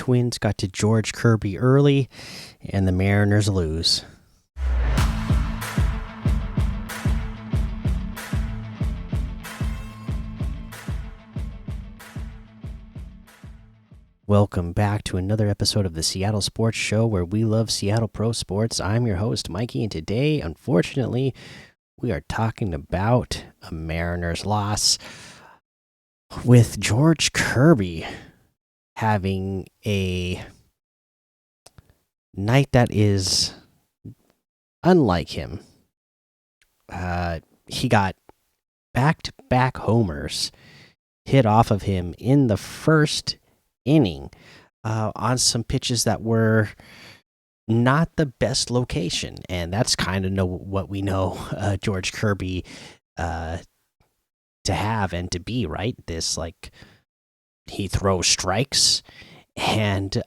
Twins got to George Kirby early, and the Mariners lose. Welcome back to another episode of the Seattle Sports Show, where we love Seattle pro sports. I'm your host, Mikey, and today, unfortunately, we are talking about a Mariners loss with George Kirby having a night that is unlike him. He got back-to-back homers hit off of him in the first inning on some pitches that were not the best location, and that's kind of what we know George Kirby to have and to be, right? This, like, he throws strikes, and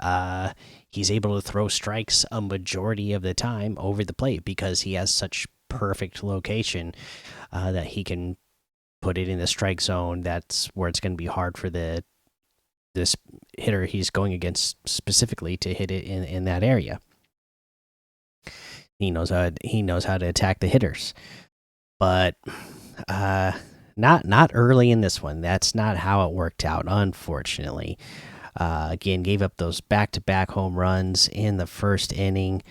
he's able to throw strikes a majority of the time over the plate because he has such perfect location that he can put it in the strike zone. That's where it's going to be hard for this hitter he's going against specifically to hit it in that area. He knows how to attack the hitters, but not early in this one. That's not how it worked out, unfortunately. Again, gave up those back-to-back home runs in the first inning.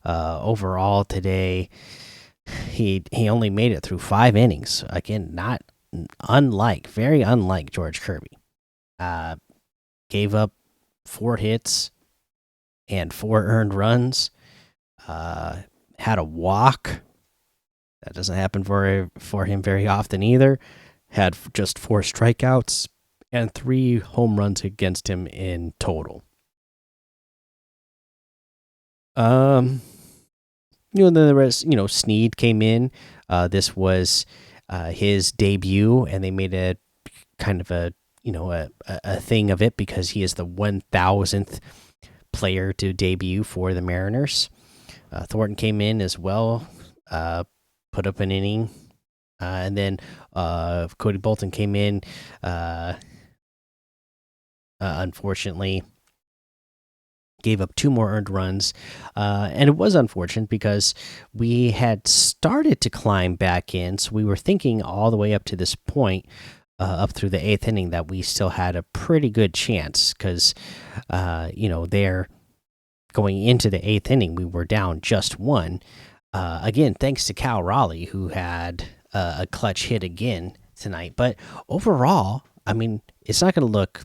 Overall today, he only made it through 5 innings. Again, very unlike George Kirby. Gave up 4 hits and 4 earned runs. Had a walk. That doesn't happen for him very often either. Had just 4 strikeouts and 3 home runs against him in total. Then the rest, Snead came in. This was his debut, and they made a kind of a thing of it because he is the 1000th player to debut for the Mariners. Thornton came in as well, put up an inning, and then Cody Bolton came in. Unfortunately, gave up 2 more earned runs, and it was unfortunate because we had started to climb back in, so we were thinking all the way up to this point, up through the 8th inning, that we still had a pretty good chance because, they're going into the 8th inning, we were down just 1. Again, thanks to Cal Raleigh, who had a clutch hit again tonight. But overall, I mean, it's not going to look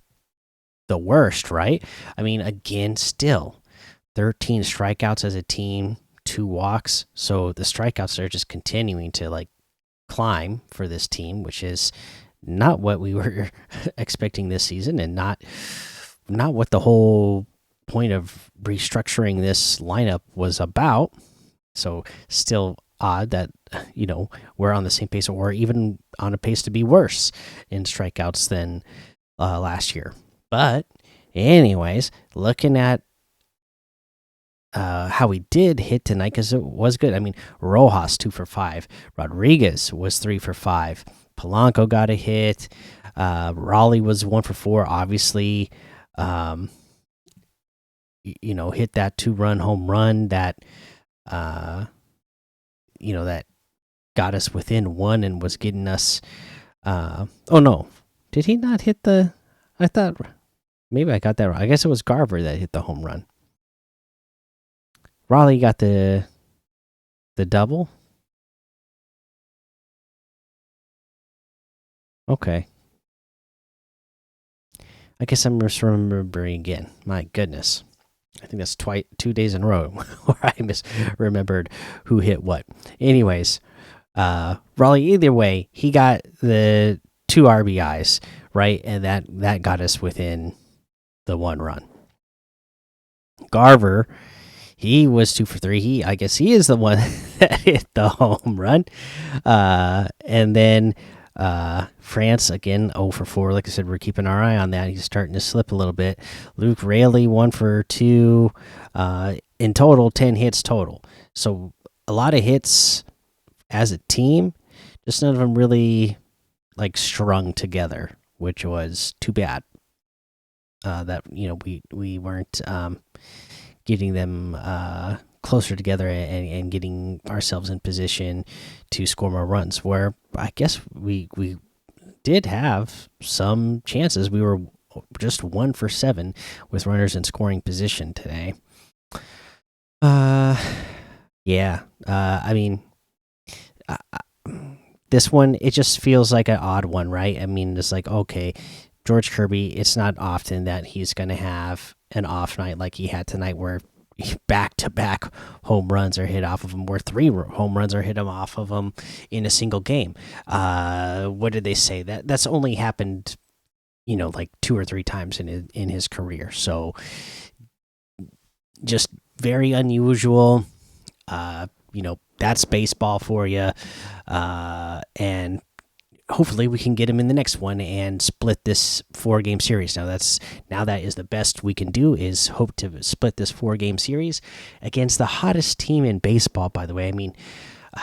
the worst, right? I mean, again, still 13 strikeouts as a team, 2 walks. So the strikeouts are just continuing to climb for this team, which is not what we were expecting this season, and not what the whole point of restructuring this lineup was about. So still odd that we're on the same pace, or even on a pace to be worse in strikeouts than last year. But anyways, looking at how we did hit tonight, because it was good. I mean, Rojas 2 for 5, Rodriguez was 3 for 5, Polanco got a hit, Raleigh was 1 for 4. Obviously, hit that 2-run home run that that got us within 1 and was getting us. Oh no, did he not hit the? I thought maybe I got that wrong. I guess it was Garver that hit the home run. Raleigh got the double. Okay. I guess I'm misremembering again. My goodness. I think that's 2 days in a row where I misremembered who hit what. Anyways, Raleigh, either way, he got the 2 RBIs, right? And that got us within the 1 run. Garver, he was 2 for 3. I guess he is the one that hit the home run. And then France, again, 0 for 4. Like I said, we're keeping our eye on that. He's starting to slip a little bit. Luke Raley, 1 for 2. In total, 10 hits total. So a lot of hits as a team, just none of them really strung together, which was too bad. that we weren't getting them closer together and getting ourselves in position to score more runs. Where I guess we did have some chances. We were just 1 for 7 with runners in scoring position today. Yeah. I mean, uh, this one, it just feels like an odd one, right? I mean, it's like, okay, George Kirby, it's not often that he's going to have an off night like he had tonight, where back to back home runs are hit off of him, where 3 home runs are hit him off of him in a single game. What did they say? That's only happened, like 2 or 3 times in his career. So just very unusual. That's baseball for you. And hopefully we can get him in the next one and split this 4-game series. Now that is the best we can do, is hope to split this 4-game series against the hottest team in baseball, by the way. I mean,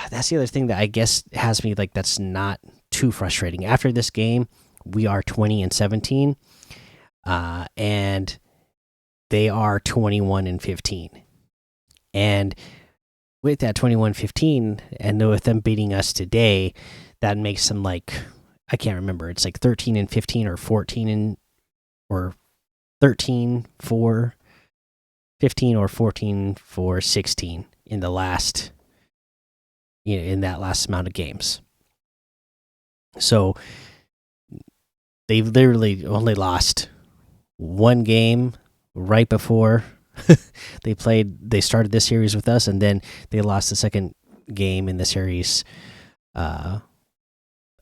that's the other thing that I guess has me like, that's not too frustrating. After this game, we are 20-17, and they are 21-15. And with that 21-15, and with them beating us today, that makes them like, I can't remember. It's like 13-15 or 13-4-15 or 14-4-16 in the last, in that last amount of games. So they've literally only lost 1 game right before they started this series with us, and then they lost the second game in the series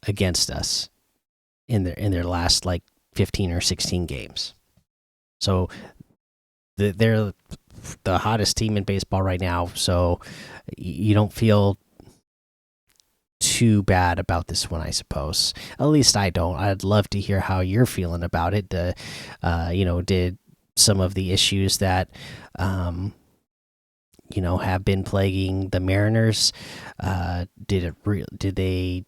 against us in their last like 15 or 16 games. So they're the hottest team in baseball right now, so you don't feel too bad about this one, I suppose. At least I don't. I'd love to hear how you're feeling about it. Did some of the issues that have been plaguing the Mariners, did they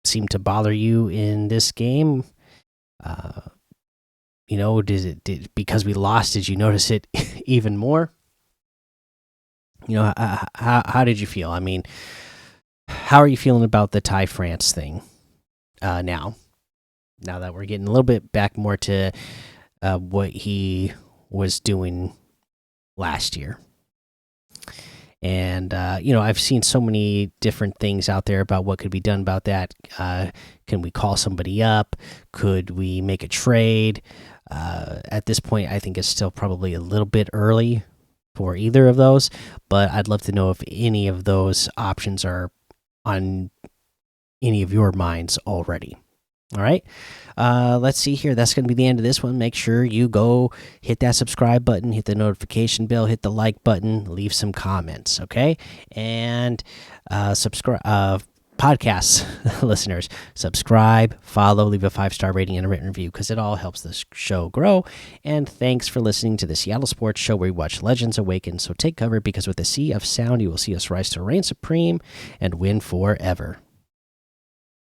seem to bother you in this game? Because we lost, did you notice it even more? How did you feel? I mean, how are you feeling about the Ty France thing now that we're getting a little bit back more to what he was doing last year? And I've seen so many different things out there about what could be done about that. Can we call somebody up? Could we make a trade? At this point, I think it's still probably a little bit early for either of those, but I'd love to know if any of those options are on any of your minds already. All right, let's see here. That's going to be the end of this one. Make sure you go hit that subscribe button, hit the notification bell, hit the like button, leave some comments, okay? And subscribe, podcast listeners, subscribe, follow, leave a 5-star rating and a written review, because it all helps the show grow. And thanks for listening to the Seattle Sports Show, where we watch legends awaken. So take cover, because with the sea of sound, you will see us rise to reign supreme and win forever.